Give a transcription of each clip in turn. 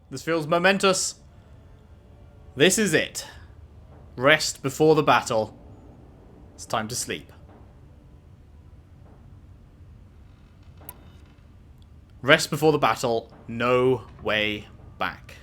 This feels momentous. This is it. Rest before the battle. It's time to sleep. Rest before the battle. No way back.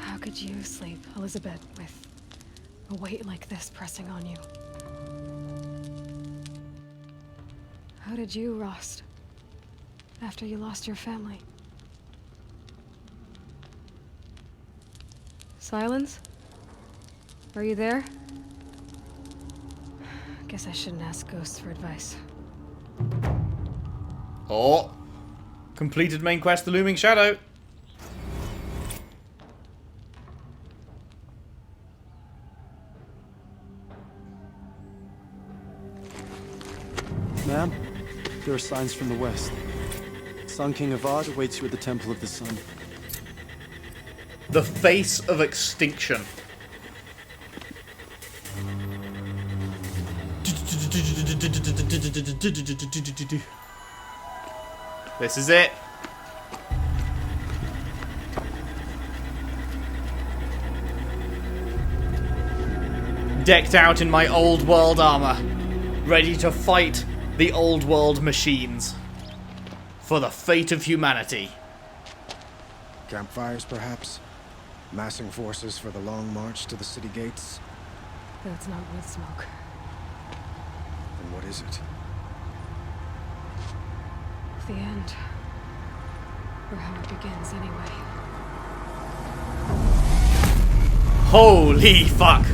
How could you sleep, Elizabeth, with a weight like this pressing on you? How did you, Rost, after you lost your family? Silence? Are you there? Guess I shouldn't ask ghosts for advice. Oh. Completed main quest, the Looming Shadow. Ma'am, there are signs from the west. Sun King Avad awaits you at the Temple of the Sun. The face of extinction. This is it. Decked out in my old world armor, ready to fight the old world machines for the fate of humanity. Campfires, perhaps? Massing forces for the long march to the city gates? That's not wood smoke. Then what is it? The end. Or how it begins, anyway. Holy fuck!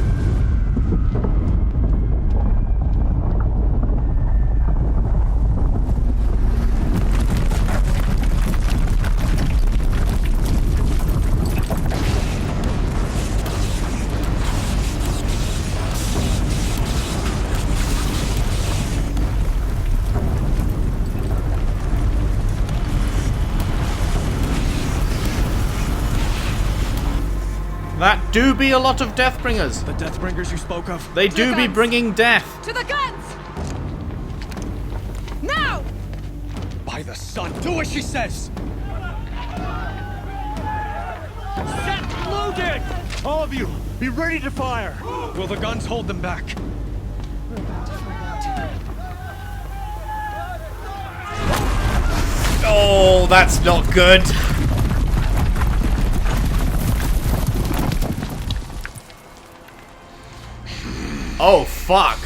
That do be a lot of Deathbringers. The Deathbringers you spoke of? They do be bringing death. To the guns! Now! By the sun, do as she says! Set loaded! All of you, be ready to fire! Will the guns hold them back? We're about to find out. Oh, that's not good. Oh, fuck.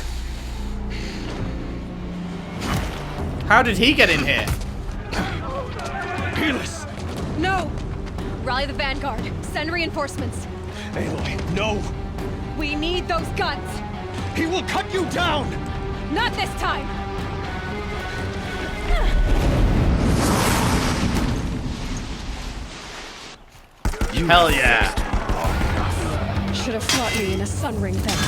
How did he get in here? Helis! No! Rally the vanguard. Send reinforcements. Aloy, no! We need those guns! He will cut you down! Not this time! Hell yeah. Should have fought me in a sun ring then.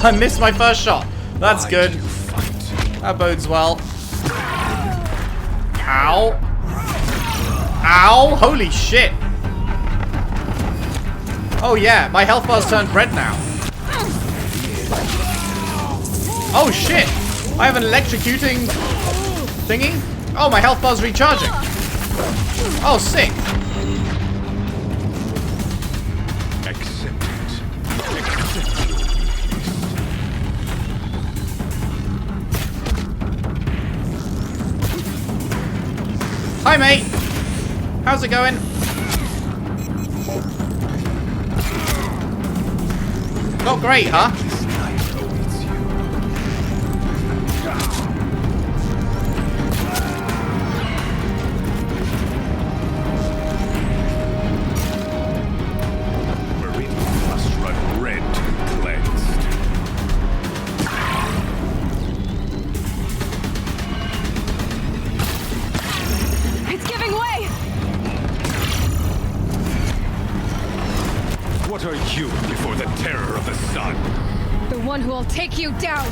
I missed my first shot. That's good. That bodes well. Ow. Ow. Holy shit. Oh yeah, my health bar's turned red now. Oh shit. I have an electrocuting thingy. Oh, my health bar's recharging. Oh, sick. Hi, mate. How's it going? Not great, huh? What are you before the terror of the sun? The one who will take you down!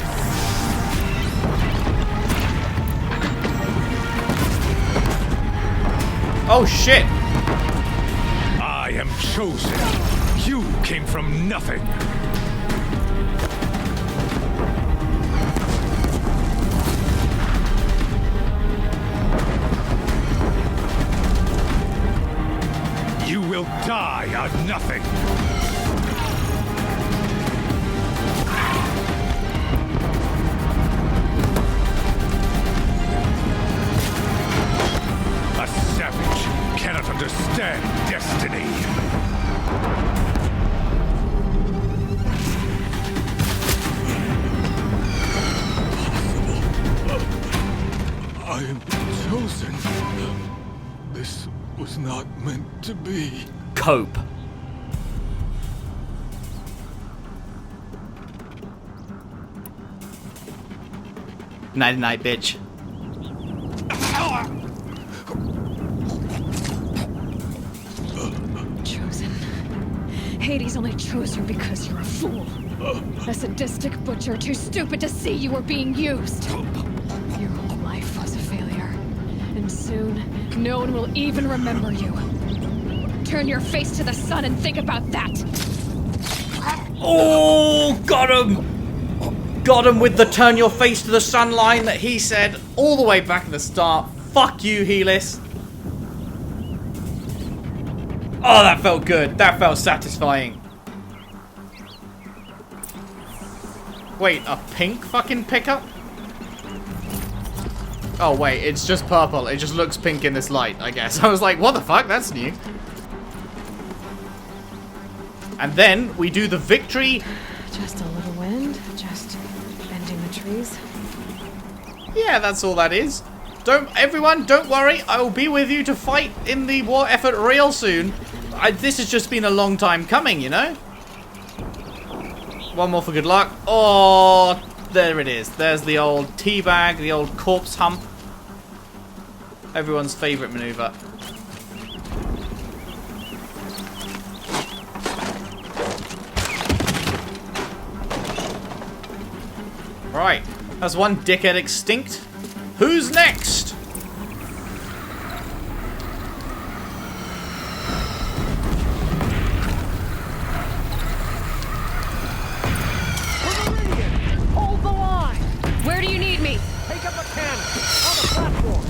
Oh shit! I am chosen. You came from nothing. You will die of nothing. A savage cannot understand destiny. I am chosen. This was not meant to be. Cope. Nighty night, bitch. Chosen. Hades only chose you because you're a fool. A sadistic butcher too stupid to see you were being used. Your whole life was a failure. And soon, no one will even remember you. Turn your face to the sun and think about that. Oh, got him! Got him with the turn your face to the sun line that he said all the way back at the start. Fuck you, Helis. Oh, that felt good. That felt satisfying. Wait, a pink fucking pickup? Oh, wait, it's just purple. It just looks pink in this light, I guess. I was like, what the fuck? That's new. And then we do the victory. Just a little wind, just bending the trees. Yeah, that's all that is. Everyone, don't worry. I will be with you to fight in the war effort real soon. This has just been a long time coming, you know? One more for good luck. Oh, there it is. There's the old teabag, the old corpse hump. Everyone's favorite maneuver. Right, that's one dickhead extinct. Who's next? Hold the line! Where do you need me? Take up a cannon on the platform.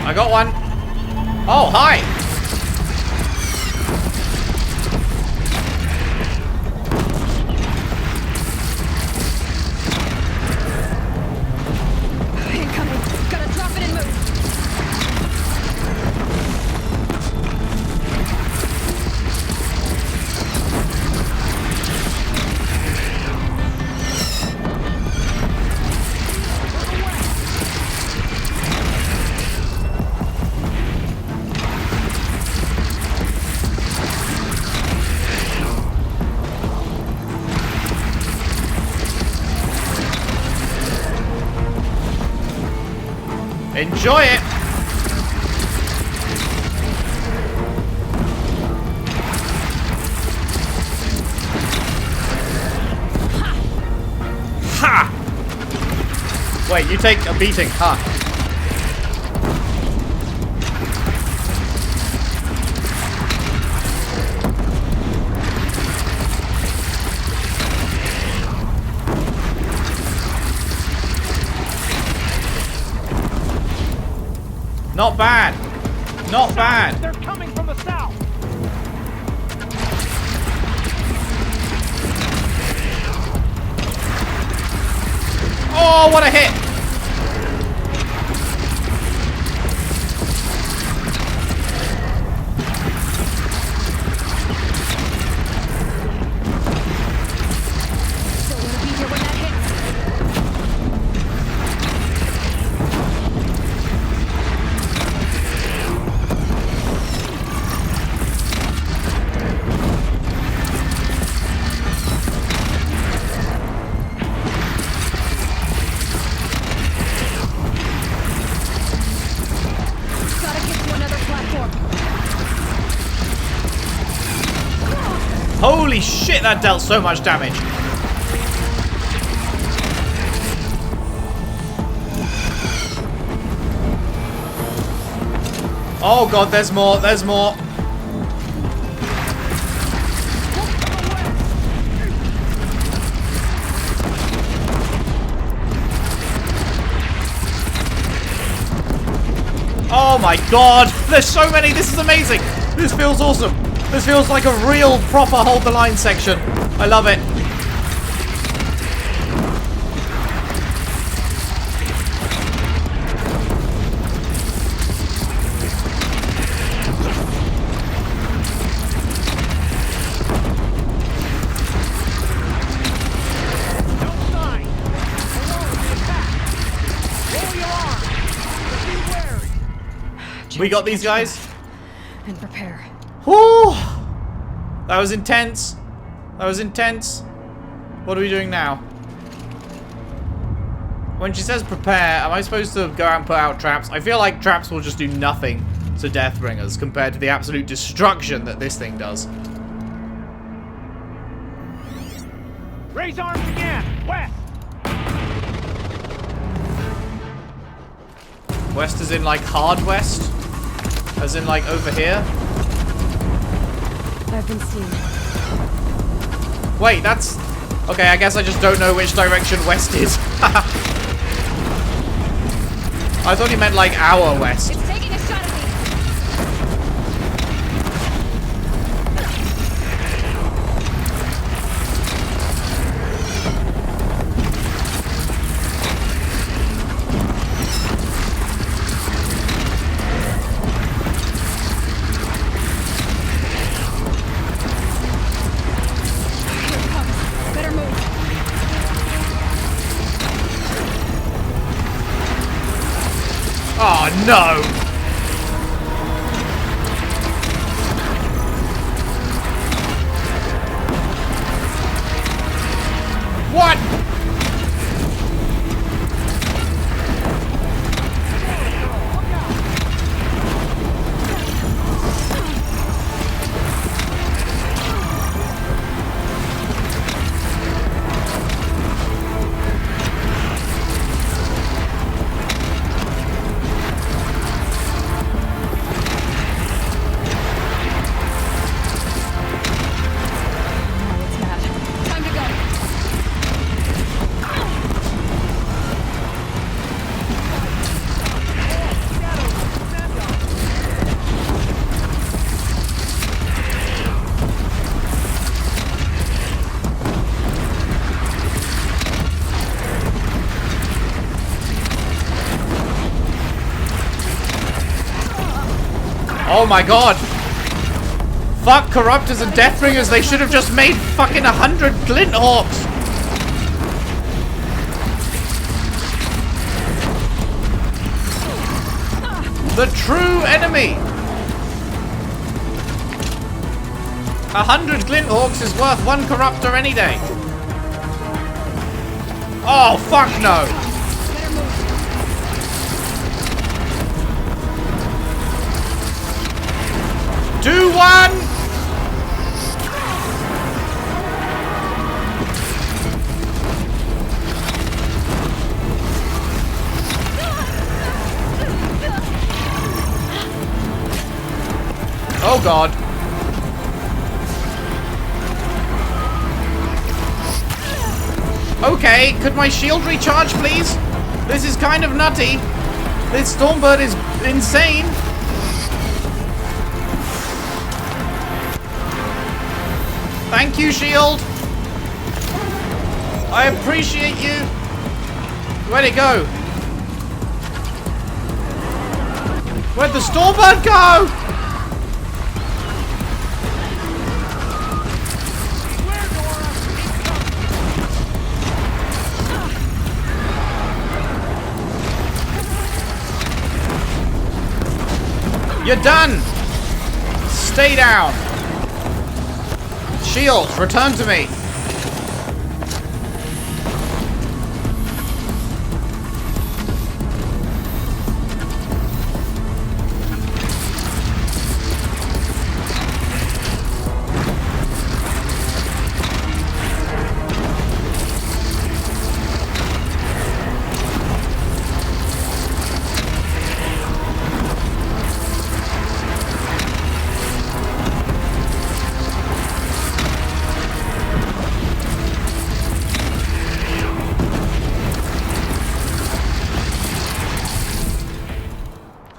I got one. Oh, hi. Incoming. Gotta drop it and move. Enjoy it. Ha! Wait, you take a beating, huh? Not bad. Not bad. They're coming from the south. Oh, what a hit. Don't want to be here when that hits. Holy shit, that dealt so much damage. Oh god, there's more, there's more. Oh my god, there's so many, this is amazing. This feels awesome. This feels like a real proper hold the line section. I love it. We got these guys. And prepare. Whew. That was intense. That was intense. What are we doing now? When she says prepare, am I supposed to go out and put out traps? I feel like traps will just do nothing to Deathbringers compared to the absolute destruction that this thing does. Raise arms again! West! West is in like hard west? As in like over here? I've been seen. Wait, that's... Okay, I guess I just don't know which direction west is. I thought he meant like our west. It's taking a shot at me. Here it comes. Better move. Oh no! What? Now it's mad. Time to go. Oh my god! Fuck Corruptors and Deathbringers, they should have just made fucking 100 Glint Hawks! The true enemy! 100 Glint Hawks is worth one Corruptor any day. Oh, fuck no! Do one! Oh god. Okay, could my shield recharge, please? This is kind of nutty. This Stormbird is insane. Thank you, shield. I appreciate you. Where'd it go? Where'd the Stormbird go? You're done. Stay down. Shields, return to me.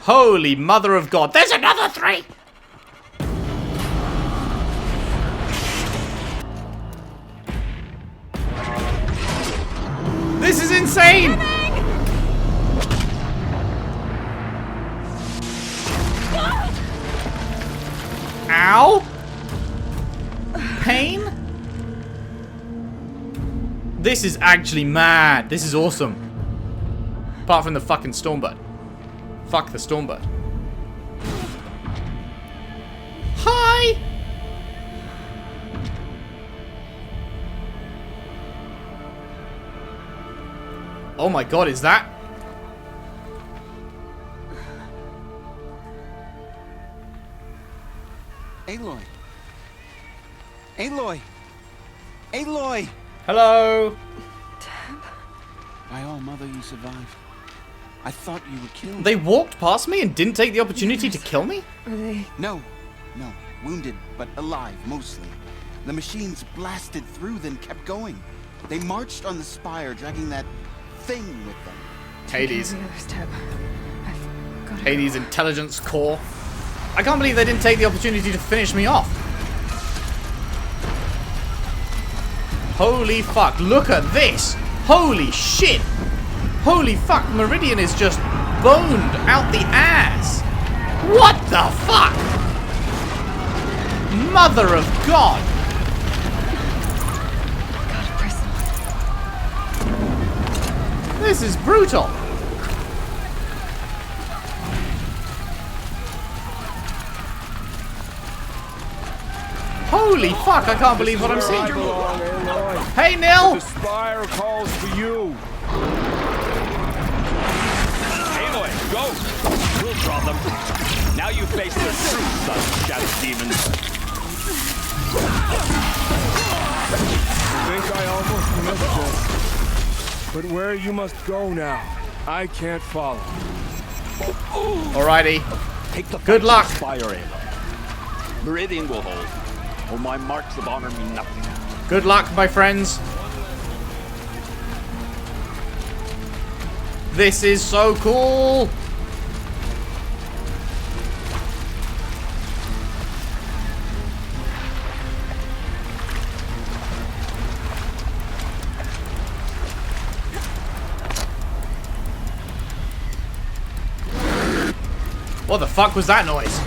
Holy mother of God. There's another 3! This is insane! Ow! Pain? This is actually mad. This is awesome. Apart from the fucking Stormbird. Fuck the Stormbird. Hi! Oh my God, is that? Aloy. Aloy. Aloy. Hello. By all, Mother, you survived. I thought you were killed. They walked past me and didn't take the opportunity to kill me? Are they? No. Wounded, but alive, mostly. The machines blasted through, then kept going. They marched on the Spire, dragging that thing with them. Hades. The others, Teb. I've got Hades' intelligence core. I can't believe they didn't take the opportunity to finish me off. Holy fuck, look at this. Holy shit. Holy fuck, Meridian is just boned out the ass. What the fuck? Mother of God. God, Prism. This is brutal. Holy fuck, I can't believe what I'm seeing. Hey, Nil! The Spire calls for you. Aloy, go! We'll draw them. Now you face the true son of Shadow Demons. I think I almost missed this. But where you must go now, I can't follow. Alrighty. Take the Good fight to luck. the Spire, Aloy. Meridian will hold. Or my marks of honor mean nothing. Good luck, my friends. This is so cool. What the fuck was that noise?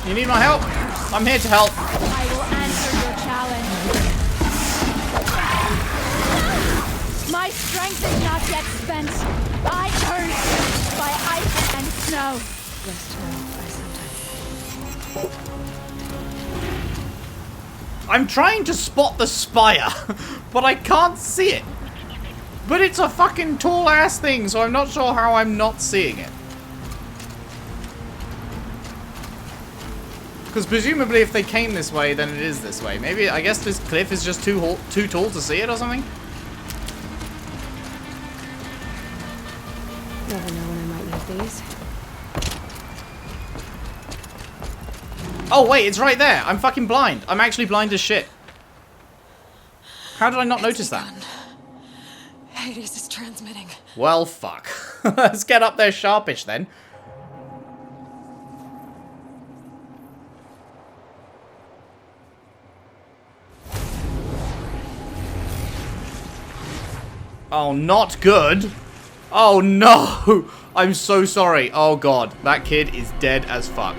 You need my help? I'm here to help. I will answer your challenge. My strength is not yet spent. I curse by ice and snow. Rest now, I sometimes. I'm trying to spot the Spire, but I can't see it. But it's a fucking tall ass thing, so I'm not sure how I'm not seeing it. Because presumably if they came this way, then it is this way. Maybe, I guess this cliff is just too tall to see it or something? Never know when I might need these. Oh wait, it's right there. I'm fucking blind. I'm actually blind as shit. How did I not notice that? Hades is transmitting. Well, fuck. Let's get up there sharpish then. Oh, not good. Oh, no. I'm so sorry. Oh, God. That kid is dead as fuck.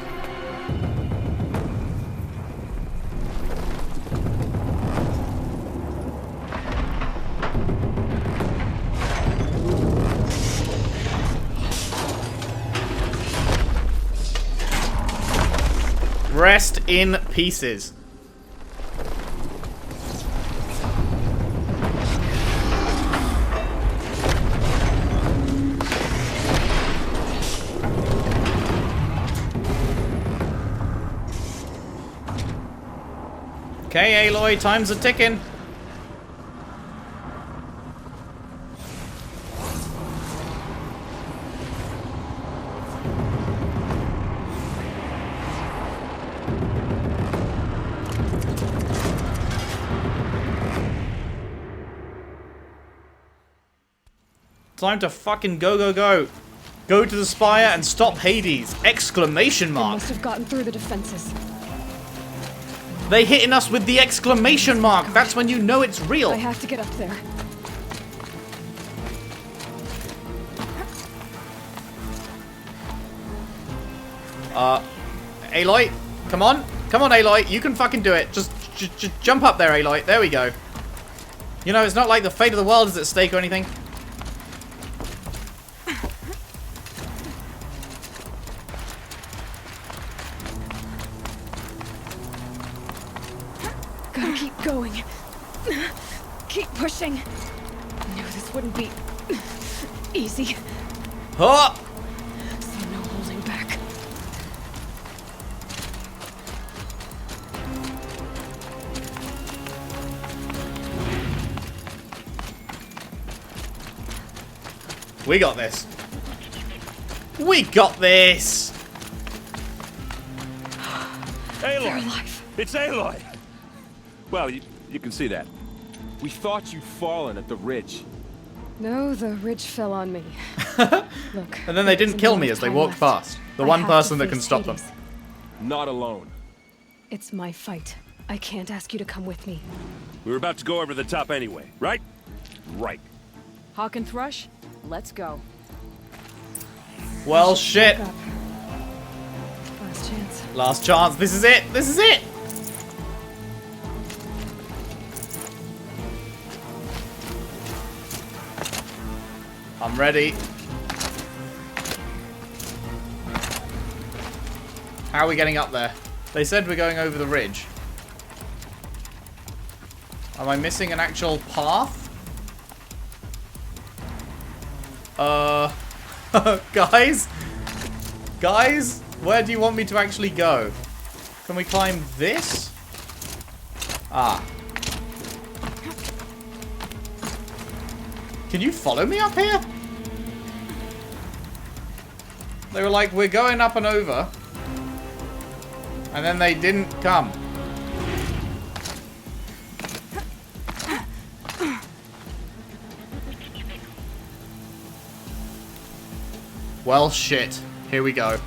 Rest in pieces. Okay, Aloy, time's a ticking. Time to fucking go, go, go. Go to the Spire and stop Hades! Exclamation They mark! must have gotten through the defenses. They hitting us with the exclamation mark! That's when you know it's real! I have to get up there. Aloy, come on. Come on, Aloy. You can fucking do it. Just jump up there, Aloy. There we go. You know, it's not like the fate of the world is at stake or anything. Gotta keep going. Keep pushing. Knew this wouldn't be easy. Huh! So no holding back. We got this. We got this! They're Aloy! alive. It's Aloy! Well, you can see that. We thought you'd fallen at the ridge. No, the ridge fell on me. Look. And then they there's didn't kill a me lot as of they time walked left. past. The I one have to person that can face stop them. Hades. Not alone. It's my fight. I can't ask you to come with me. We were about to go over the top anyway, right? Right. Hawk and Thrush, let's go. Well, shit. Up. Last chance. Last chance. This is it. This is it. I'm ready. How are we getting up there? They said we're going over the ridge. Am I missing an actual path? Guys? Guys? Where do you want me to actually go? Can we climb this? Ah. Can you follow me up here? They were like, we're going up and over. And then they didn't come. Well, shit. Here we go.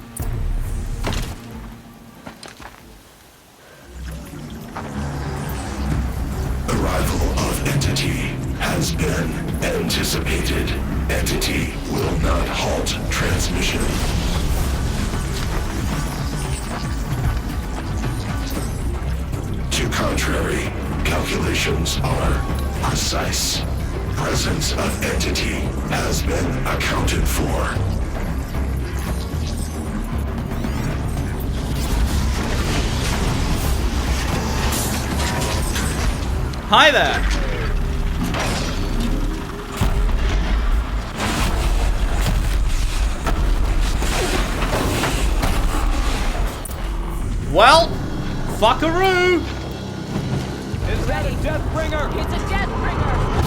Arrival of Entity has been anticipated. Entity will not halt transmission. To contrary, calculations are precise. Presence of Entity has been accounted for. Hi there! Well, fuckaroo! Is that a Deathbringer? It's a Deathbringer!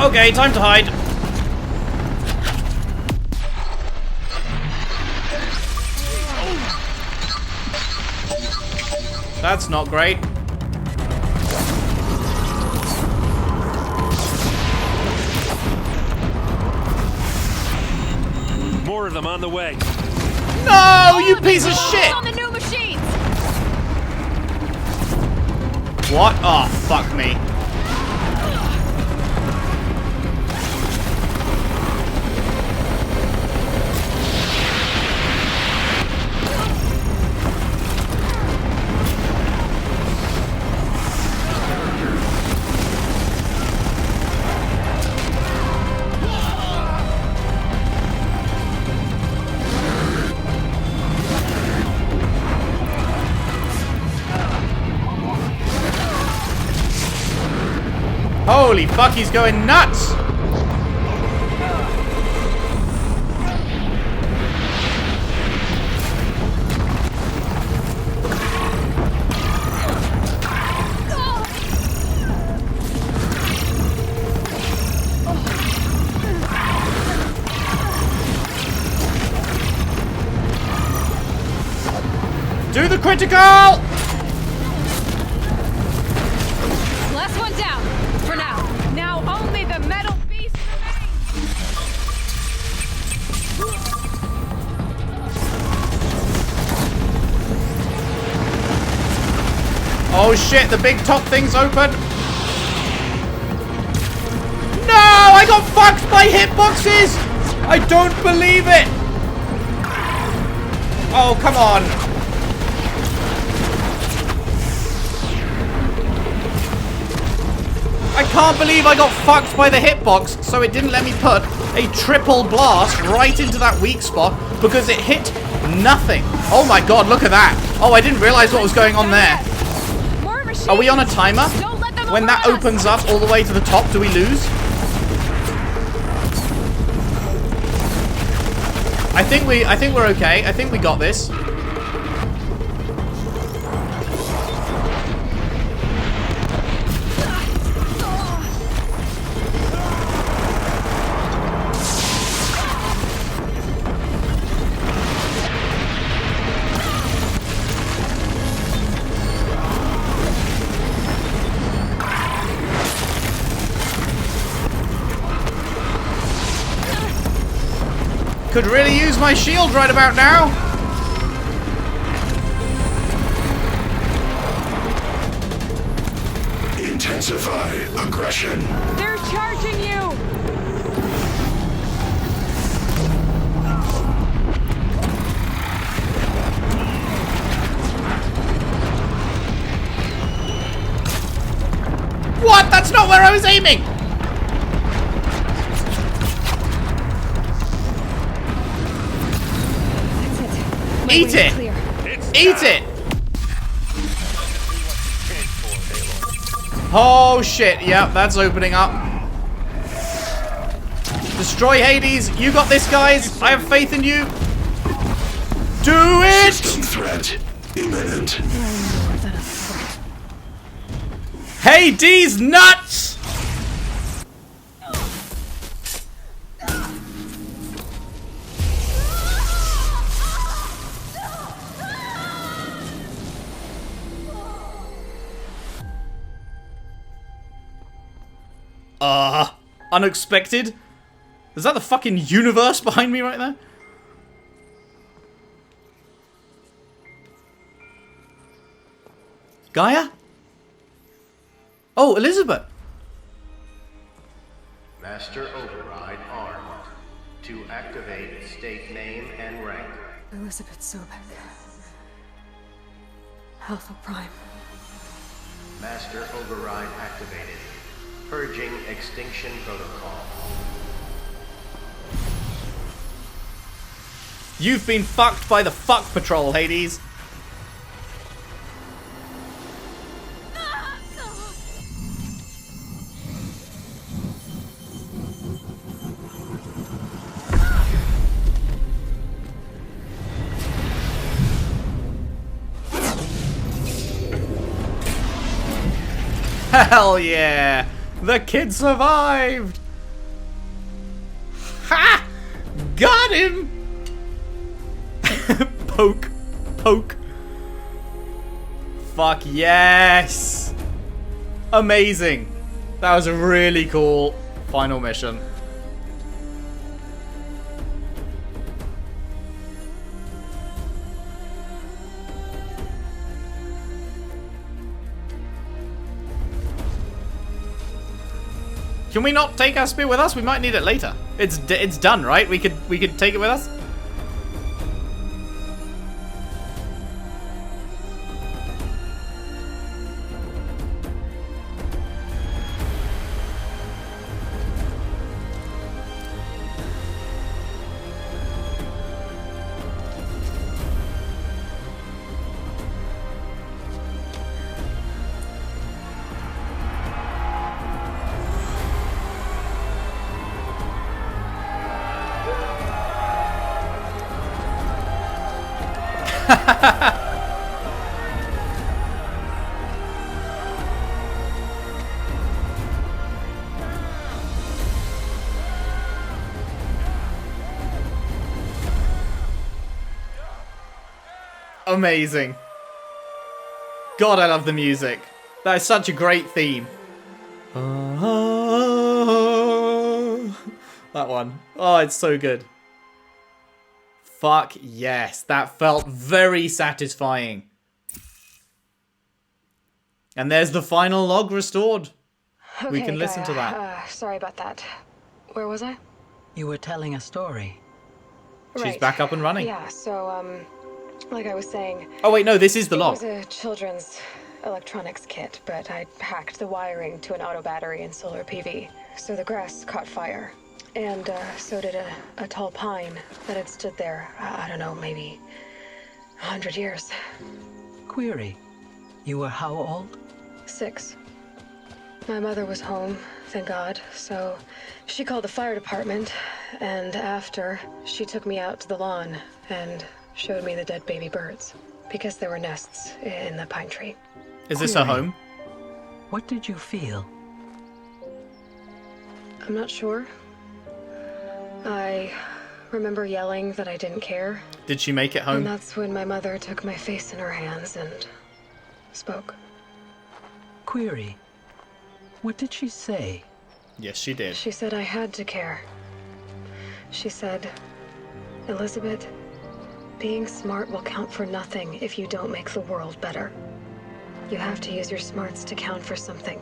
Okay, time to hide. That's not great. more of them on the way. No, you piece of shit! On the new machines! What? Oh, fuck me. Holy fuck, he's going nuts! Do the critical! Last one down. For now. Now only the metal beast remains. Oh shit, the big top thing's open. No, I got fucked by hitboxes! I don't believe it! Oh, come on. I can't believe I got fucked by the hitbox, so it didn't let me put a triple blast right into that weak spot because it hit nothing. Oh my god, look at that. Oh, I didn't realize what was going on there. Are we on a timer? When that opens up all the way to the top, do we lose? I think we're okay. I think we got this. Could really use my shield right about now. Intensify aggression. They're charging you! What? That's not where I was aiming! Eat it! Eat it! Oh shit, yep, that's opening up. Destroy Hades, you got this, guys. I have faith in you. Do it! System threat imminent. Hades nuts! Unexpected. Is that the fucking universe behind me right there? Gaia? Oh, Elizabeth. Master Override armed. To activate state name and rank. Elizabeth Sobek. Alpha Prime. Master Override activated. Purging Extinction Protocol. You've been fucked by the fuck patrol, Hades. Hell yeah! The kid survived! Ha! Got him! Poke. Poke. Fuck yes! Amazing. That was a really cool final mission. Can we not take our spear with us? We might need it later. It's done, right? We could take it with us? Amazing. God, I love the music. That is such a great theme. That one. Oh, it's so good. Fuck yes. That felt very satisfying. And there's the final log restored. Okay, we can listen to that. Sorry about that. Where was I? You were telling a story. She's back up and running. Yeah, so, like I was saying... Oh, wait, no, this is the log. It was a children's electronics kit, but I hacked the wiring to an auto battery and solar PV. So the grass caught fire. And, so did a tall pine that had stood there, I don't know, maybe 100 years. Query. You were how old? 6. My mother was home, thank God, so she called the fire department, and after, she took me out to the lawn and showed me the dead baby birds, because there were nests in the pine tree. Is this her home? What did you feel? I'm not sure. I remember yelling that I didn't care. Did she make it home? And that's when my mother took my face in her hands and spoke. Query. What did she say? Yes, she did. She said I had to care. She said, Elizabeth, being smart will count for nothing if you don't make the world better. You have to use your smarts to count for something.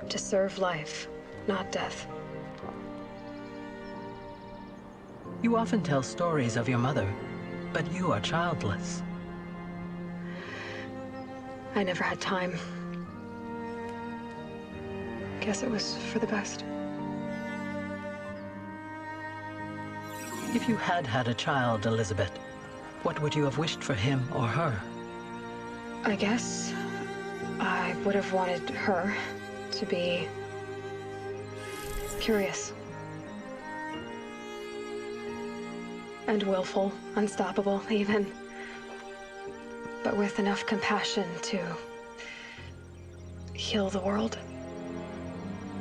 To serve life, not death. You often tell stories of your mother, but you are childless. I never had time. Guess it was for the best. If you had had a child, Elizabeth, what would you have wished for him or her? I guess I would have wanted her to be curious. And willful, unstoppable, even. But with enough compassion to heal the world.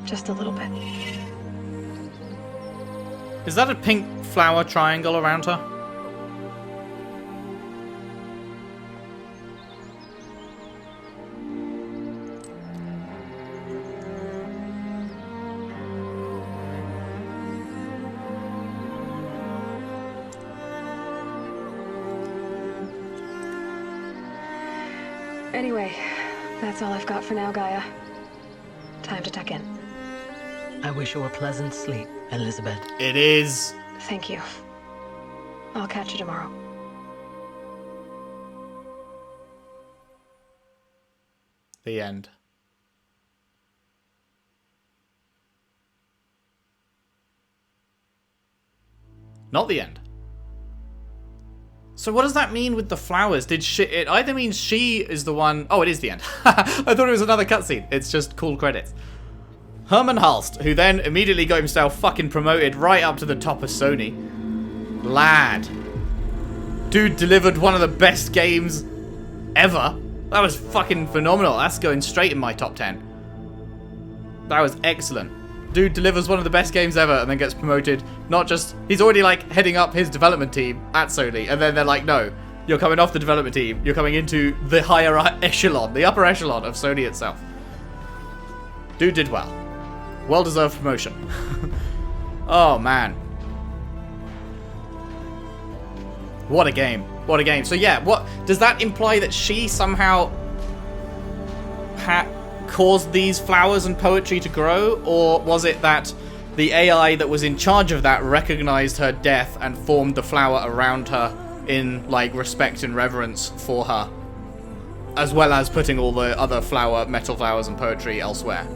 Just a little bit. Is that a pink flower triangle around her? Anyway, that's all I've got for now, Gaia. Time to tuck in. I wish you a pleasant sleep, Elizabeth. It is. Thank you. I'll catch you tomorrow. The end. Not the end. So what does that mean with the flowers? Did she... It either means she is the one... Oh, it is the end. I thought it was another cutscene. It's just cool credits. Herman Hulst, who then immediately got himself fucking promoted right up to the top of Sony. Lad. Dude delivered one of the best games ever. That was fucking phenomenal. That's going straight in my top 10. That was excellent. Dude delivers one of the best games ever and then gets promoted. Not just... He's already, like, heading up his development team at Sony. And then they're like, no, you're coming off the development team. You're coming into the higher echelon, the upper echelon of Sony itself. Dude did well. Well-deserved promotion. Oh, man. What a game. What a game. So, yeah, what... Does that imply that she somehow... caused these flowers and poetry to grow, or was it that the AI that was in charge of that recognized her death and formed the flower around her in, like, respect and reverence for her, as well as putting all the other metal flowers and poetry elsewhere?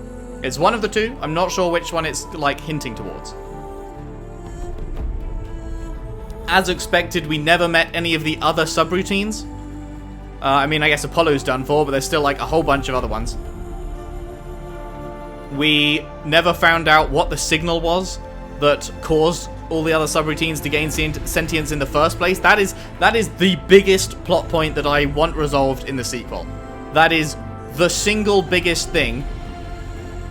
It's one of the two. I'm not sure which one it's, like, hinting towards. As expected, we never met any of the other subroutines. I mean, I guess Apollo's done for, but there's still, like, a whole bunch of other ones. We never found out what the signal was that caused all the other subroutines to gain sentience in the first place. That is the biggest plot point that I want resolved in the sequel. That is the single biggest thing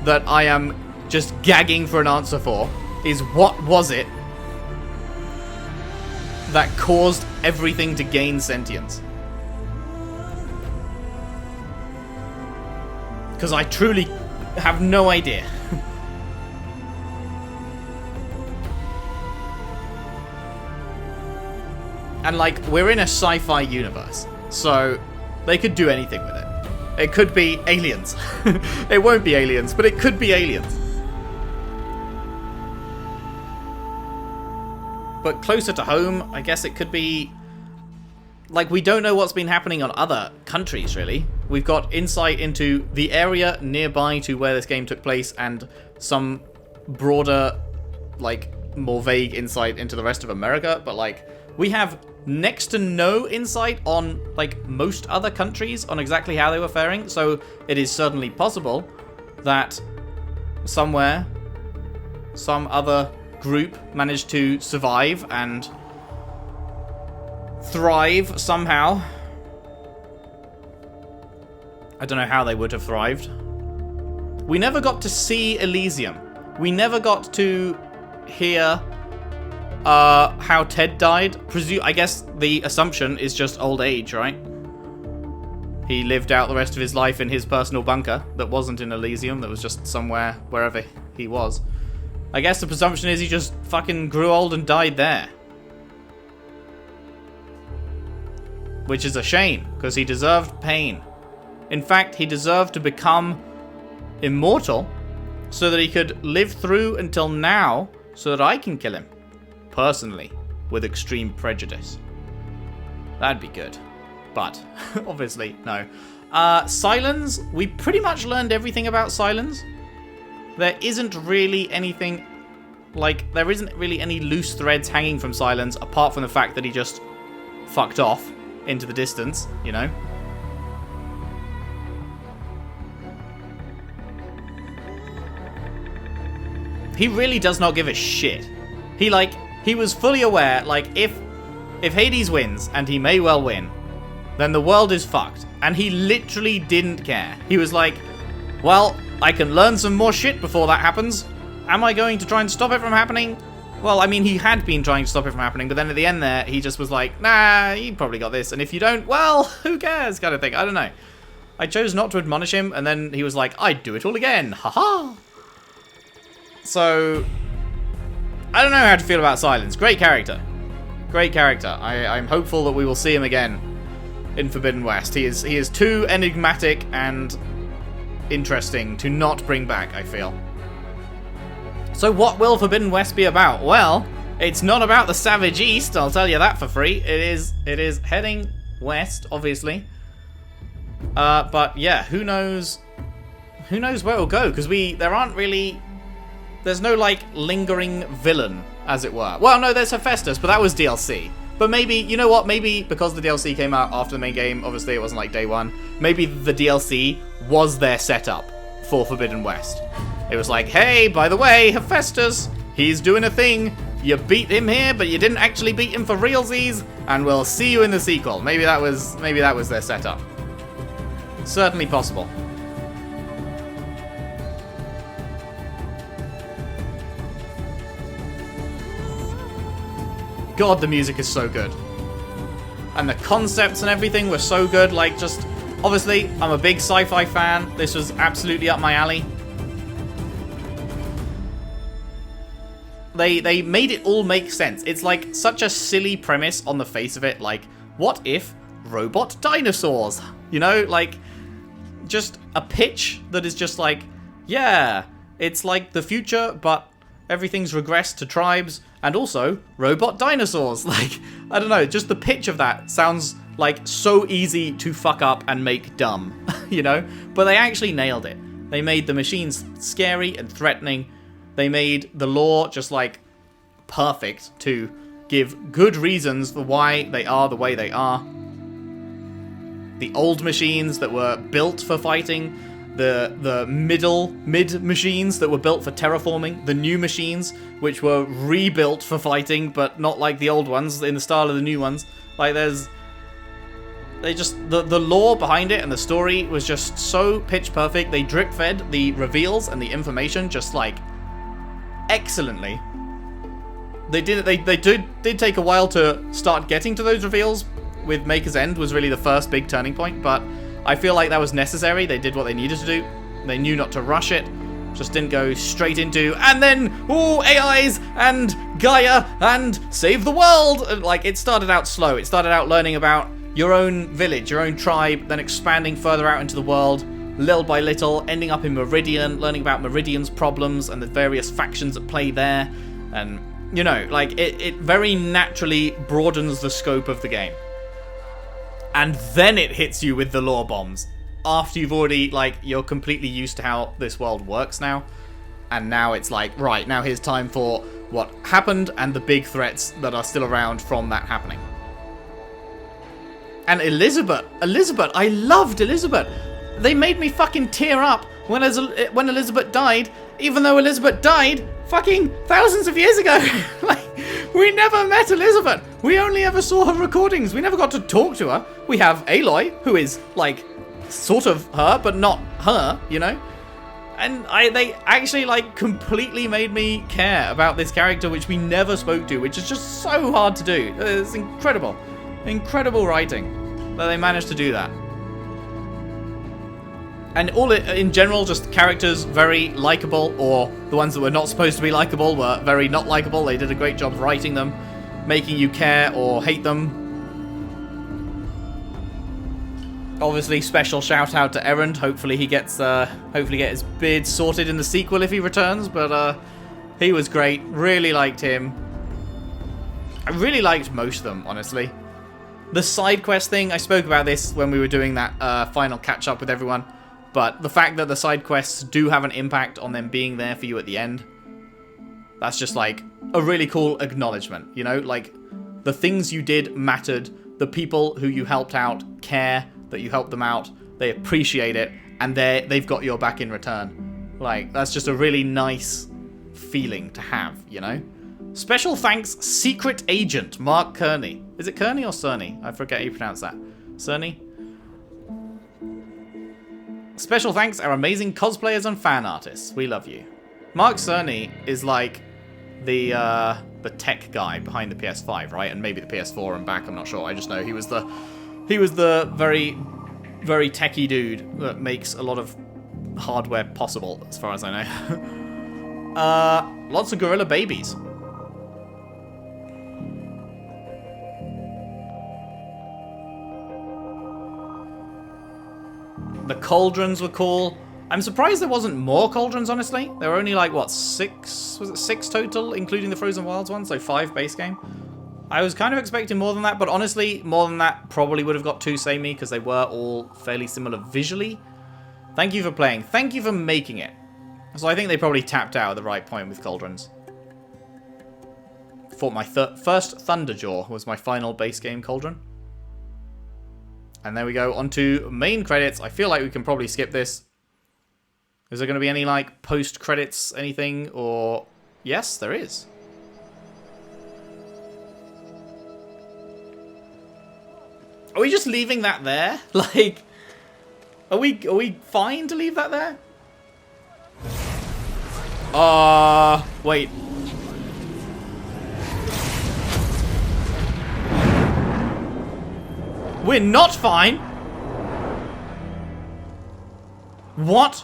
that I am just gagging for an answer for, is what was it that caused everything to gain sentience? Because I truly have no idea. And, like, we're in a sci-fi universe, so they could do anything with it. It could be aliens. It won't be aliens, but it could be aliens. But closer to home, I guess it could be... Like, we don't know what's been happening on other countries, really. We've got insight into the area nearby to where this game took place and some broader, like, more vague insight into the rest of America. But, like, we have next to no insight on, like, most other countries on exactly how they were faring. So it is certainly possible that somewhere, some other group managed to survive and thrive somehow. I don't know how they would have thrived. We never got to see Elysium. We never got to hear how Ted died. I guess the assumption is just old age, right? He lived out the rest of his life in his personal bunker that wasn't in Elysium, that was just somewhere, wherever he was. I guess the presumption is he just fucking grew old and died there. Which is a shame, because he deserved pain. In fact, he deserved to become immortal so that he could live through until now so that I can kill him. Personally, with extreme prejudice. That'd be good. But, obviously, no. Sylens, we pretty much learned everything about Sylens. There isn't really anything, like, there isn't really any loose threads hanging from Sylens, apart from the fact that he just fucked off into the distance, you know? He really does not give a shit. He was fully aware, like, if Hades wins, and he may well win, then the world is fucked. And he literally didn't care. He was like, well, I can learn some more shit before that happens. Am I going to try and stop it from happening? Well, I mean, he had been trying to stop it from happening, but then at the end there, he just was like, nah, you probably got this. And if you don't, well, who cares, kind of thing. I don't know. I chose not to admonish him, and then he was like, I'd do it all again. Haha. So, I don't know how to feel about Sylens. Great character. Great character. I'm hopeful that we will see him again in Forbidden West. He is too enigmatic and interesting to not bring back, I feel. So what will Forbidden West be about? Well, it's not about the Savage East, I'll tell you that for free. It is heading west, obviously. But yeah, who knows where it'll go, because there's no, like, lingering villain, as it were. Well, no, there's Hephaestus, but that was DLC. But maybe, you know what, maybe because the DLC came out after the main game, obviously it wasn't like day one, maybe the DLC was their setup for Forbidden West. It was like, hey, by the way, Hephaestus, he's doing a thing. You beat him here, but you didn't actually beat him for realsies, and we'll see you in the sequel. Maybe that was their setup. Certainly possible. God, the music is so good. And the concepts and everything were so good. Like, just, obviously, I'm a big sci-fi fan. This was absolutely up my alley. They made it all make sense. It's like such a silly premise on the face of it. Like, what if robot dinosaurs? You know, like, just a pitch that is just like, yeah, it's like the future, but everything's regressed to tribes, and also robot dinosaurs. Like, I don't know, just the pitch of that sounds like so easy to fuck up and make dumb, you know? But they actually nailed it. They made the machines scary and threatening. They made the lore just like perfect to give good reasons for why they are the way they are. The old machines that were built for fighting, the mid machines that were built for terraforming, the new machines which were rebuilt for fighting, but not like the old ones in the style of the new ones. Like the lore behind it and the story was just so pitch perfect. They drip fed the reveals and the information just like excellently. They did take a while to start getting to those reveals. With Maker's End was really the first big turning point, but I feel like that was necessary. They did what they needed to do. They knew not to rush it. Just didn't go straight into, and then, ooh, AIs, and Gaia, and save the world! Like, it started out slow. It started out learning about your own village, your own tribe, then expanding further out into the world, little by little, ending up in Meridian, learning about Meridian's problems and the various factions at play there. And, you know, like, it very naturally broadens the scope of the game. And then it hits you with the lore bombs. After you've already, like, you're completely used to how this world works now. And now it's like, right, now here's time for what happened and the big threats that are still around from that happening. And Elizabeth, I loved Elizabeth. They made me fucking tear up when Elizabeth died, even though Elizabeth died fucking thousands of years ago. Like, we never met Elizabeth. We only ever saw her recordings. We never got to talk to her. We have Aloy, who is, like, sort of her, but not her, you know? And they actually, like, completely made me care about this character, which we never spoke to, which is just so hard to do. It's incredible. Incredible writing that they managed to do that. And in general, just characters very likable, or the ones that were not supposed to be likable were very not likable. They did a great job writing them, making you care or hate them. Obviously, special shout out to Erend. Hopefully he gets, hopefully get his beard sorted in the sequel if he returns. But he was great. Really liked him. I really liked most of them, honestly. The side quest thing, I spoke about this when we were doing that final catch up with everyone. But the fact that the side quests do have an impact on them being there for you at the end, that's just like a really cool acknowledgement, you know? Like, the things you did mattered, the people who you helped out care that you helped them out, they appreciate it, and they've got your back in return. Like, that's just a really nice feeling to have, you know? Special thanks, Secret Agent Mark Kearney. Is it Kearney or Cerny? I forget how you pronounce that. Cerny? Special thanks, our amazing cosplayers and fan artists. We love you. Mark Cerny is like the tech guy behind the PS5, right? And maybe the PS4 and back, I'm not sure. I just know he was the very, very techie dude that makes a lot of hardware possible, as far as I know. Lots of gorilla babies. The cauldrons were cool. I'm surprised there wasn't more cauldrons, honestly. There were only like, what, 6? Was it 6 total, including the Frozen Wilds one? So 5 base game. I was kind of expecting more than that, but honestly, more than that probably would have got too samey because they were all fairly similar visually. Thank you for playing. Thank you for making it. So I think they probably tapped out at the right point with cauldrons. Fought my first Thunderjaw was my final base game cauldron. And there we go, on to main credits. I feel like we can probably skip this. Is there going to be any, like, post-credits, anything, or... Yes, there is. Are we just leaving that there? Like, are we fine to leave that there? Wait. We're not fine. What?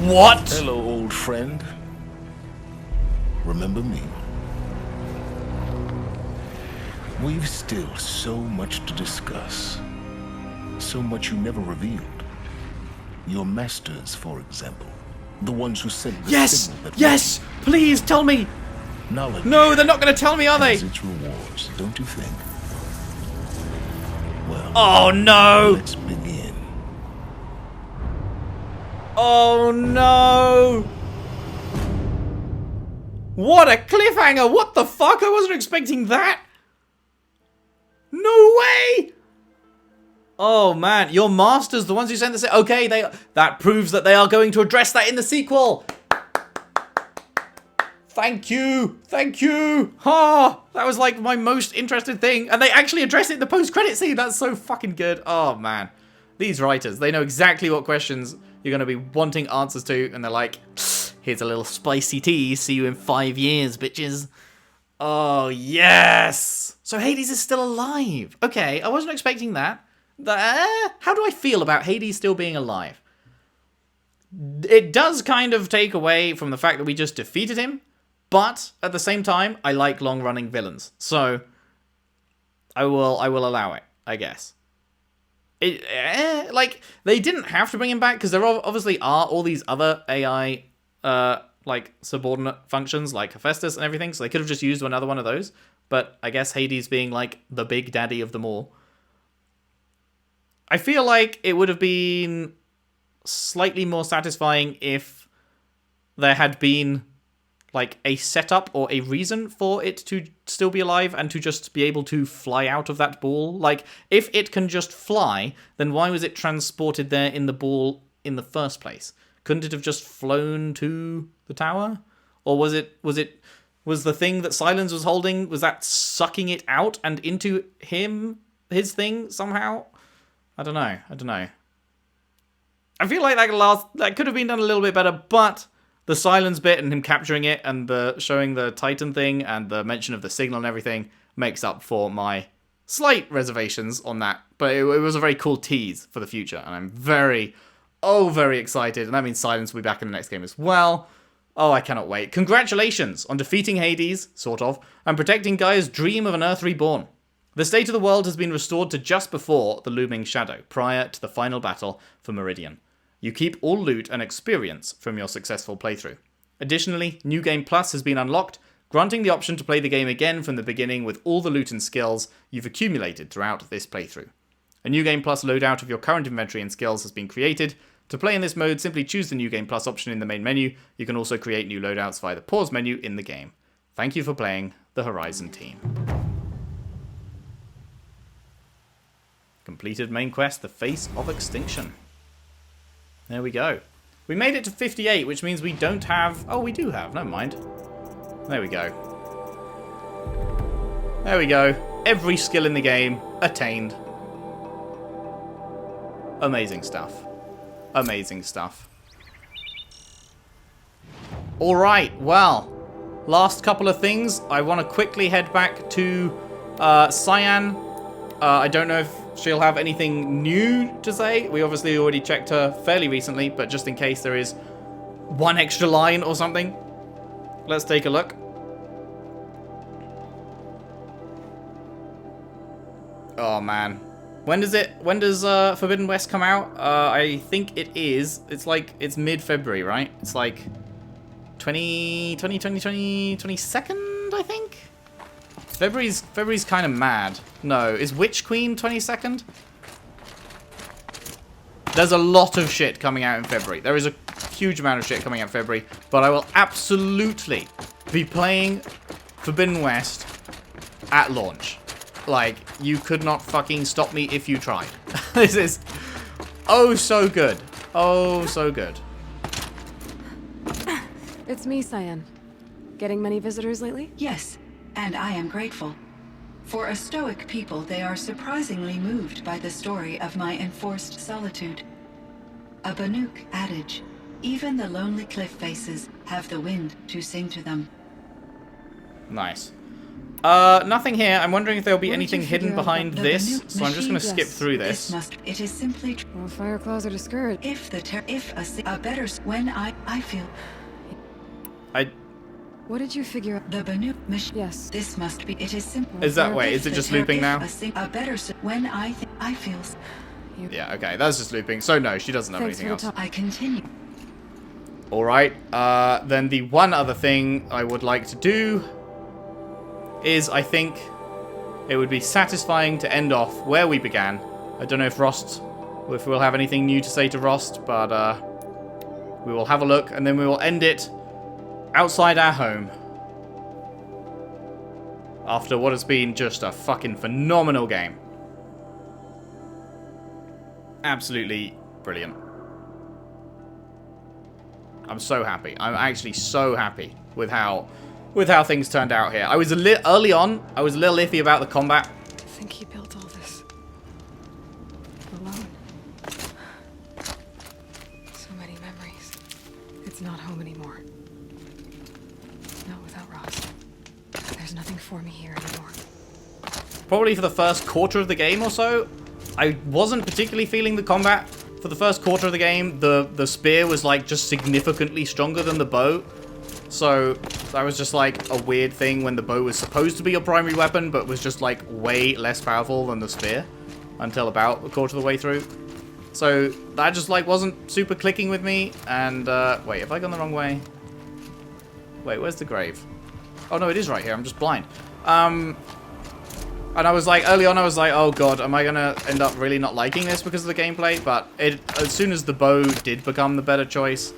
What? Hello, old friend. Remember me? We've still so much to discuss. So much you never revealed. Your masters, for example. The ones who sent the signal that Yes! Please tell me! knowledge. No, they're not going to tell me, are they? has its rewards, don't you think? Well, Oh no! let's begin. Oh no! What a cliffhanger! What the fuck? I wasn't expecting that! No way! Oh man, your masters, the ones who sent this. Okay, that proves that they are going to address that in the sequel. Thank you, thank you. Ah, that was like my most interested thing, and they actually address it in the post-credit scene. That's so fucking good. Oh man, these writers, they know exactly what questions you're going to be wanting answers to, and they're like, here's a little spicy tease. See you in 5 years, bitches. Oh yes. So Hades is still alive. Okay, I wasn't expecting that. How do I feel about Hades still being alive? It does kind of take away from the fact that we just defeated him, but at the same time, I like long-running villains, so I will allow it, I guess. Like, they didn't have to bring him back, because there obviously are all these other AI, like, subordinate functions, like Hephaestus and everything, so they could have just used another one of those, but I guess Hades being, like, the big daddy of them all. I feel like it would have been slightly more satisfying if there had been, like, a setup or a reason for it to still be alive and to just be able to fly out of that ball. Like, if it can just fly, then why was it transported there in the ball in the first place? Couldn't it have just flown to the tower? Or was the thing that Silence was holding, was that sucking it out and into his thing somehow? I don't know. I feel like that could have been done a little bit better, but the Silence bit and him capturing it and the showing the Titan thing and the mention of the signal and everything makes up for my slight reservations on that. But it was a very cool tease for the future, and I'm very excited, and that means Silence will be back in the next game as well. Oh, I cannot wait. Congratulations on defeating Hades, sort of, and protecting Gaia's dream of an Earth reborn. The state of the world has been restored to just before the Looming Shadow, prior to the final battle for Meridian. You keep all loot and experience from your successful playthrough. Additionally, New Game Plus has been unlocked, granting the option to play the game again from the beginning with all the loot and skills you've accumulated throughout this playthrough. A New Game Plus loadout of your current inventory and skills has been created. To play in this mode, simply choose the New Game Plus option in the main menu. You can also create new loadouts via the pause menu in the game. Thank you for playing the Horizon team. Completed main quest, The Face of Extinction. There we go. We made it to 58, which means we don't have... Oh, we do have. Never mind. There we go. There we go. Every skill in the game attained. Amazing stuff. Amazing stuff. Alright, well. Last couple of things. I want to quickly head back to Cyan. I don't know if she'll have anything new to say. We obviously already checked her fairly recently, but just in case there is one extra line or something. Let's take a look. Oh man. When does Forbidden West come out? I think it's mid-February, right? It's like 22nd, I think? February's kind of mad. No, is Witch Queen 22nd? There's a lot of shit coming out in February. There is a huge amount of shit coming out in February, but I will absolutely be playing Forbidden West at launch. Like, you could not fucking stop me if you tried. This is oh so good. Oh so good. It's me, Cyan. Getting many visitors lately? Yes, and I am grateful. For a stoic people, they are surprisingly moved by the story of my enforced solitude. A Banuk adage, even the lonely cliff faces have the wind to sing to them. Nice. Nothing here. I'm wondering if there'll be anything hidden behind this, so I'm just going to skip through this. It is simply... Well, fire claws are discouraged. When I feel... What did you figure out? The Banuk machine. Yes. This must be. It is simple. Is that way? Is it just looping now? A better. When I think I feel. Yeah, okay, that's just looping. So no, she doesn't know anything else. I continue. Alright, then the one other thing I would like to do is, I think, it would be satisfying to end off where we began. I don't know if we'll have anything new to say to Rost, but we will have a look, and then we will end it outside our home. After what has been just a fucking phenomenal game. Absolutely brilliant. I'm so happy. I'm actually so happy with how things turned out here. I was early on, I was a little iffy about the combat. I think he built all this alone. So many memories. It's not home anymore. Not without Rost. There's nothing for me here anymore. Probably for the first quarter of the game or so, I wasn't particularly feeling the combat. For the first quarter of the game, the spear was like just significantly stronger than the bow. So that was just like a weird thing when the bow was supposed to be your primary weapon, but was just like way less powerful than the spear until about a quarter of the way through. So that just like wasn't super clicking with me. And wait, have I gone the wrong way? Wait, where's the grave? Oh no, it is right here. I'm just blind. And I was like, early on, I was like, oh god, am I going to end up really not liking this because of the gameplay? But as soon as the bow did become the better choice,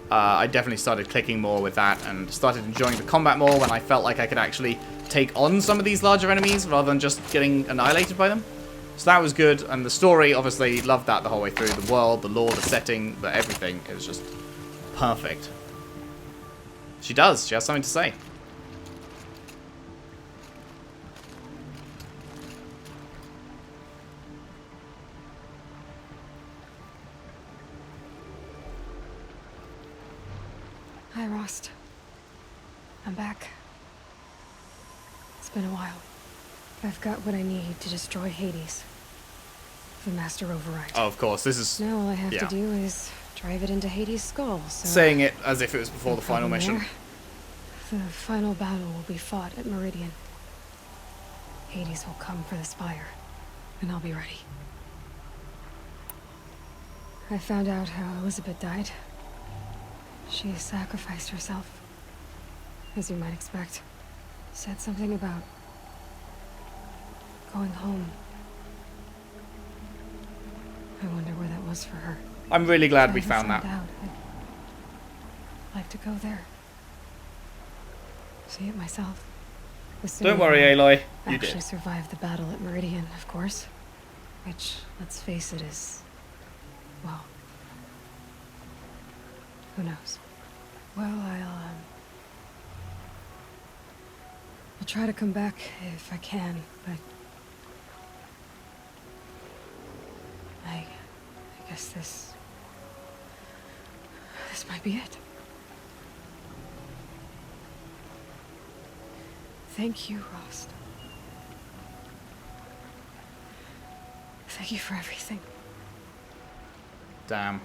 I definitely started clicking more with that and started enjoying the combat more when I felt like I could actually take on some of these larger enemies rather than just getting annihilated by them. So that was good, and the story, obviously, loved that the whole way through. The world, the lore, the setting, the everything, it was just perfect. She has something to say. Hi, Rost. I'm back. It's been a while. I've got what I need to destroy Hades. The Master Override. Oh, of course, this is... Now all I have to do is drive it into Hades' skull, so... Saying it as if it was before the final mission. The final battle will be fought at Meridian. Hades will come for the Spire, and I'll be ready. I found out how Elizabeth died. She sacrificed herself, as you might expect. Said something about going home. I wonder where that was for her. I'm really glad we found that. I'd like to go there. See it myself. Don't worry, Aloy. You actually did. Survived the battle at Meridian, of course. Which, let's face it, is... well... who knows? Well, I'll try to come back if I can, but... I guess this might be it. Thank you, Rost. Thank you for everything. Damn.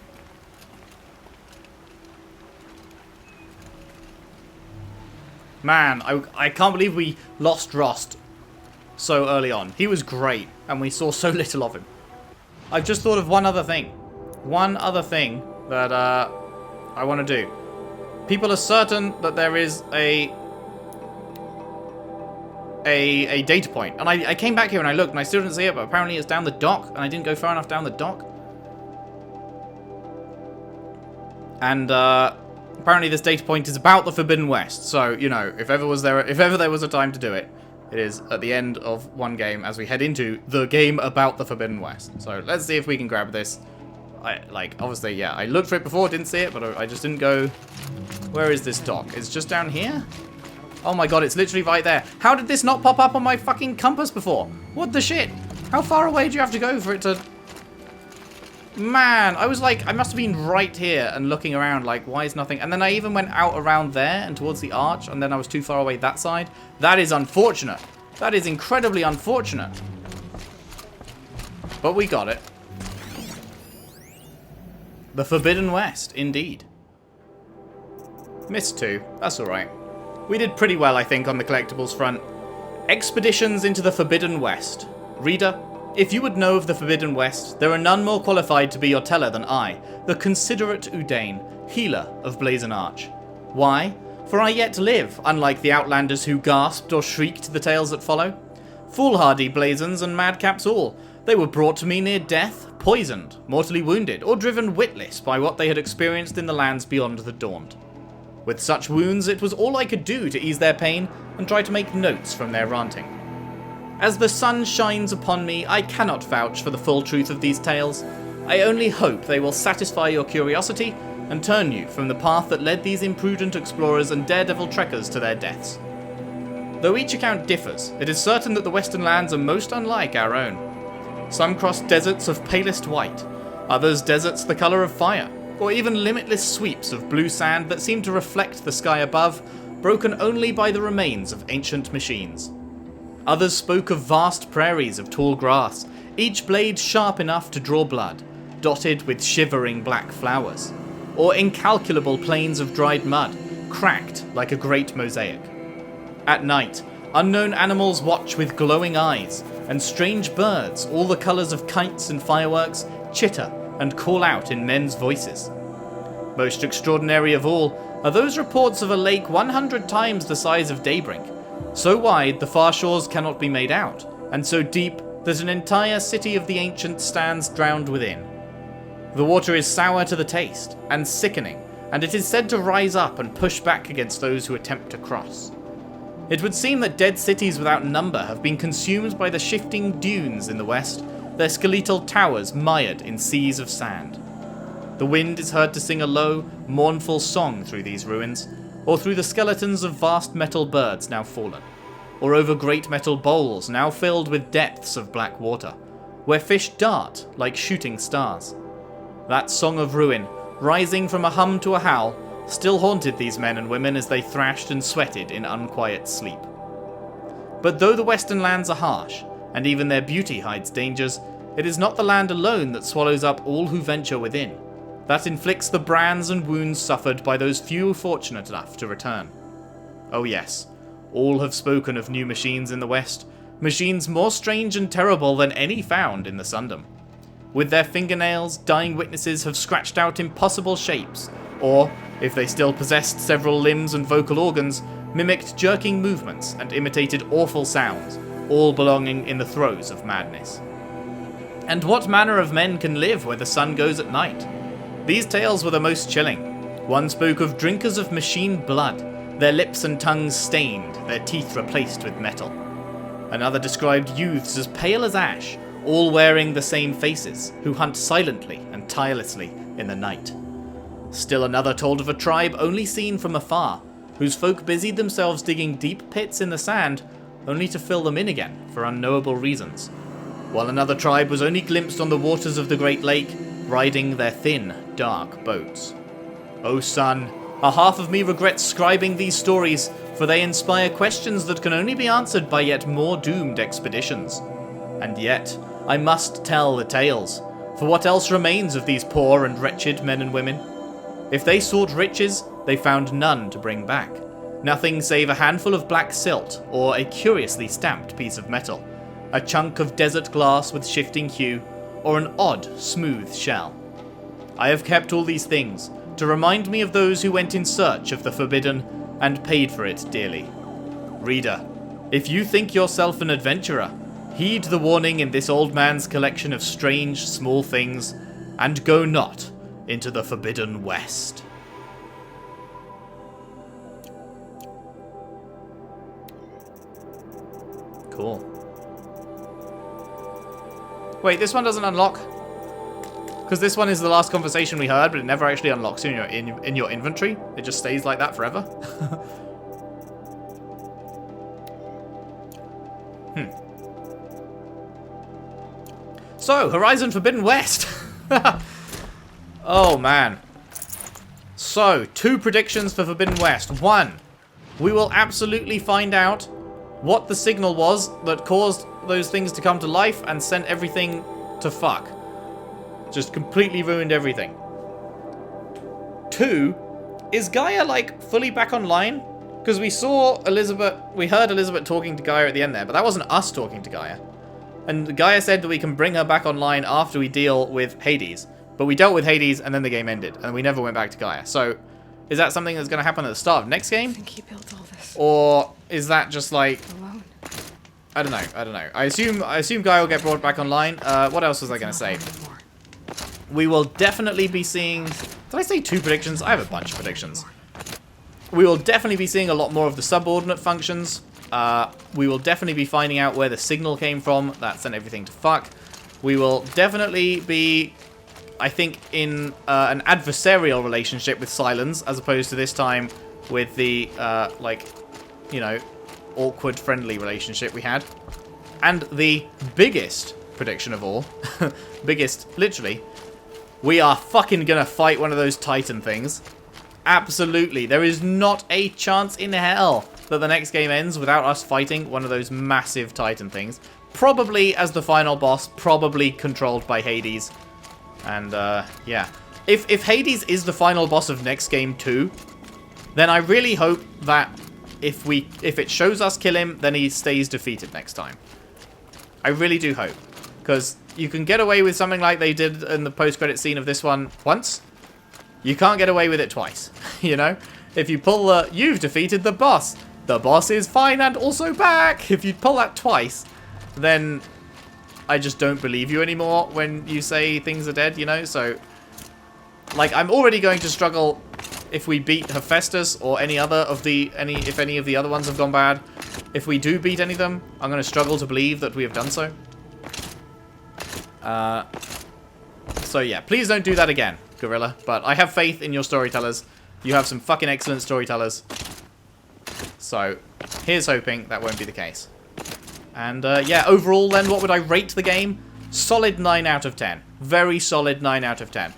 Man, I can't believe we lost Rost so early on. He was great, and we saw so little of him. I've just thought of one other thing. One other thing that I want to do. People are certain that there is a data point. And I came back here and I looked and I still didn't see it, but apparently it's down the dock, and I didn't go far enough down the dock. And apparently this data point is about the Forbidden West. So, you know, if ever there was a time to do it, it is at the end of one game as we head into the game about the Forbidden West. So let's see if we can grab this. Obviously, yeah, I looked for it before, didn't see it, but I just didn't go... Where is this dock? It's just down here? Oh my god, it's literally right there. How did this not pop up on my fucking compass before? What the shit? How far away do you have to go for it to... Man, I was like, I must have been right here and looking around like, why is nothing? And then I even went out around there and towards the arch, and then I was too far away that side. That is unfortunate. That is incredibly unfortunate. But we got it. The Forbidden West, indeed. Missed 2. That's alright. We did pretty well, I think, on the collectibles front. Expeditions into the Forbidden West. Reader, if you would know of the Forbidden West, there are none more qualified to be your teller than I, the considerate Udane, healer of Blazon Arch. Why? For I yet live, unlike the outlanders who gasped or shrieked the tales that follow. Foolhardy blazons and madcaps all, they were brought to me near death, poisoned, mortally wounded, or driven witless by what they had experienced in the lands beyond the Daunt. With such wounds, it was all I could do to ease their pain and try to make notes from their ranting. As the sun shines upon me, I cannot vouch for the full truth of these tales. I only hope they will satisfy your curiosity and turn you from the path that led these imprudent explorers and daredevil trekkers to their deaths. Though each account differs, it is certain that the Western lands are most unlike our own. Some cross deserts of palest white, others deserts the colour of fire, or even limitless sweeps of blue sand that seem to reflect the sky above, broken only by the remains of ancient machines. Others spoke of vast prairies of tall grass, each blade sharp enough to draw blood, dotted with shivering black flowers, or incalculable plains of dried mud, cracked like a great mosaic. At night, unknown animals watch with glowing eyes, and strange birds, all the colours of kites and fireworks, chitter and call out in men's voices. Most extraordinary of all are those reports of a lake 100 times the size of Daybreak, so wide the far shores cannot be made out, and so deep that an entire city of the ancients stands drowned within. The water is sour to the taste, and sickening, and it is said to rise up and push back against those who attempt to cross. It would seem that dead cities without number have been consumed by the shifting dunes in the west, their skeletal towers mired in seas of sand. The wind is heard to sing a low, mournful song through these ruins, or through the skeletons of vast metal birds now fallen, or over great metal bowls now filled with depths of black water, where fish dart like shooting stars. That song of ruin, rising from a hum to a howl, still haunted these men and women as they thrashed and sweated in unquiet sleep. But though the Western lands are harsh, and even their beauty hides dangers, it is not the land alone that swallows up all who venture within, that inflicts the brands and wounds suffered by those few fortunate enough to return. Oh yes, all have spoken of new machines in the West, machines more strange and terrible than any found in the Sundom. With their fingernails, dying witnesses have scratched out impossible shapes, or, if they still possessed several limbs and vocal organs, mimicked jerking movements and imitated awful sounds, all belonging in the throes of madness. And what manner of men can live where the sun goes at night? These tales were the most chilling. One spoke of drinkers of machine blood, their lips and tongues stained, their teeth replaced with metal. Another described youths as pale as ash, all wearing the same faces, who hunt silently and tirelessly in the night. Still another told of a tribe only seen from afar, whose folk busied themselves digging deep pits in the sand, only to fill them in again for unknowable reasons. While another tribe was only glimpsed on the waters of the Great Lake, riding their thin, dark boats. O son, a half of me regrets scribing these stories, for they inspire questions that can only be answered by yet more doomed expeditions. And yet, I must tell the tales, for what else remains of these poor and wretched men and women? If they sought riches, they found none to bring back. Nothing save a handful of black silt, or a curiously stamped piece of metal, a chunk of desert glass with shifting hue, or an odd, smooth shell. I have kept all these things, to remind me of those who went in search of the forbidden, and paid for it dearly. Reader, if you think yourself an adventurer, heed the warning in this old man's collection of strange, small things, and go not into the Forbidden West. Cool. Wait, this one doesn't unlock? Because this one is the last conversation we heard, but it never actually unlocks in your inventory. It just stays like that forever. So, Horizon Forbidden West. Oh, man. So, 2 predictions for Forbidden West. 1, we will absolutely find out what the signal was that caused those things to come to life and sent everything to fuck. Just completely ruined everything. 2, is Gaia, like, fully back online? Because we saw Elizabeth, we heard Elizabeth talking to Gaia at the end there, but that wasn't us talking to Gaia. And Gaia said that we can bring her back online after we deal with Hades. But we dealt with Hades and then the game ended, and we never went back to Gaia. So, is that something that's going to happen at the start of next game? I think he built all this. Or is that just like... Alone. I don't know. I assume Gaia will get brought back online. What else was I going to say? We will definitely be seeing... Did I say 2 predictions? I have a bunch of predictions. We will definitely be seeing a lot more of the subordinate functions. We will definitely be finding out where the signal came from that sent everything to fuck. We will definitely be, I think, in an adversarial relationship with Silence, as opposed to this time with the, like, you know, awkward, friendly relationship we had. And the biggest prediction of all, biggest, literally, we are fucking gonna fight one of those Titan things. Absolutely. There is not a chance in hell that the next game ends without us fighting one of those massive Titan things. Probably as the final boss, probably controlled by Hades. And, yeah. If Hades is the final boss of next game too, then I really hope that if it shows us kill him, then he stays defeated next time. I really do hope. Because you can get away with something like they did in the post-credit scene of this one once. You can't get away with it twice, you know? If you pull the, you've defeated the boss. The boss is fine and also back. If you pull that twice, then I just don't believe you anymore when you say things are dead, you know? So, like, I'm already going to struggle if we beat Hephaestus or any other of the, if any of the other ones have gone bad. If we do beat any of them, I'm going to struggle to believe that we have done so. So yeah, please don't do that again, Guerrilla. But I have faith in your storytellers. You have some fucking excellent storytellers. So, here's hoping that won't be the case. And yeah, overall then, what would I rate the game? Solid 9 out of 10. Very solid 9 out of 10.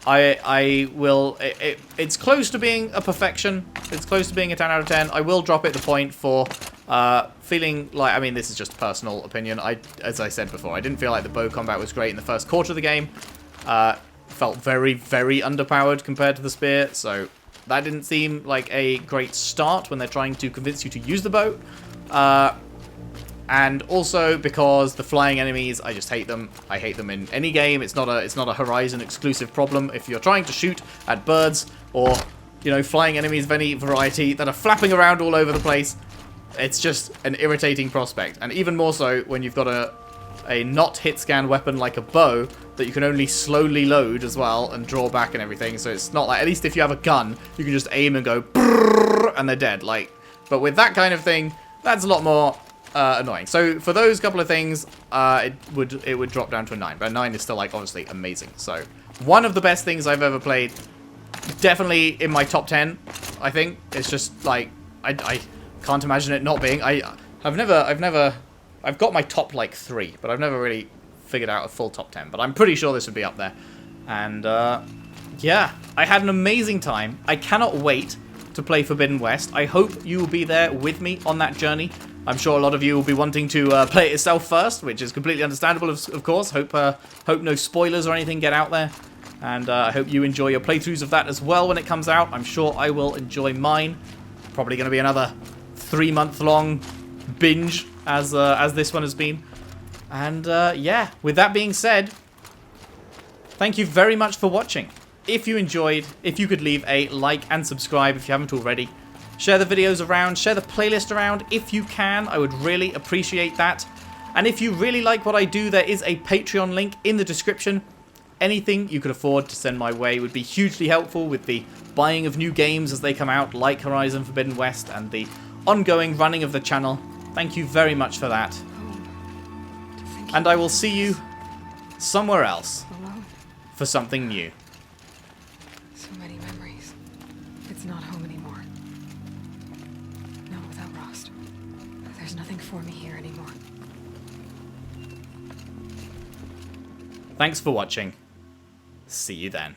I will... It's close to being a perfection. It's close to being a 10 out of 10. I will drop it the point for feeling like... I mean, this is just personal opinion. As I said before, I didn't feel like the bow combat was great in the first quarter of the game. Felt very, very underpowered compared to the spear. So that didn't seem like a great start when they're trying to convince you to use the bow. And also because the flying enemies, I just hate them. I hate them in any game. It's not a Horizon exclusive problem. If you're trying to shoot at birds or, you know, flying enemies of any variety that are flapping around all over the place, it's just an irritating prospect. And even more so when you've got a not hit scan weapon like a bow that you can only slowly load as well and draw back and everything. So it's not like, at least if you have a gun, you can just aim and go brrrr, and they're dead. Like, but with that kind of thing, that's a lot more annoying. So for those couple of things, it would drop down to a 9. But a 9 is still, like, obviously amazing. So one of the best things I've ever played. Definitely in my top 10, I think. It's just like I can't imagine it not being. I've got my top like 3, but I've never really figured out a full top 10. But I'm pretty sure this would be up there. And yeah, I had an amazing time. I cannot wait to play Forbidden West. I hope you will be there with me on that journey. I'm sure a lot of you will be wanting to play it yourself first, which is completely understandable, of course. Hope no spoilers or anything get out there. And I hope you enjoy your playthroughs of that as well when it comes out. I'm sure I will enjoy mine. Probably going to be another 3-month-long binge as this one has been. And yeah, with that being said, thank you very much for watching. If you enjoyed, if you could leave a like and subscribe if you haven't already. Share the videos around, share the playlist around if you can. I would really appreciate that. And if you really like what I do, there is a Patreon link in the description. Anything you could afford to send my way would be hugely helpful with the buying of new games as they come out, like Horizon Forbidden West, and the ongoing running of the channel. Thank you very much for that. And I will see you somewhere else for something new. So many memories. It's not home anymore. Not without Rost. There's nothing for me here anymore. Thanks for watching. See you then.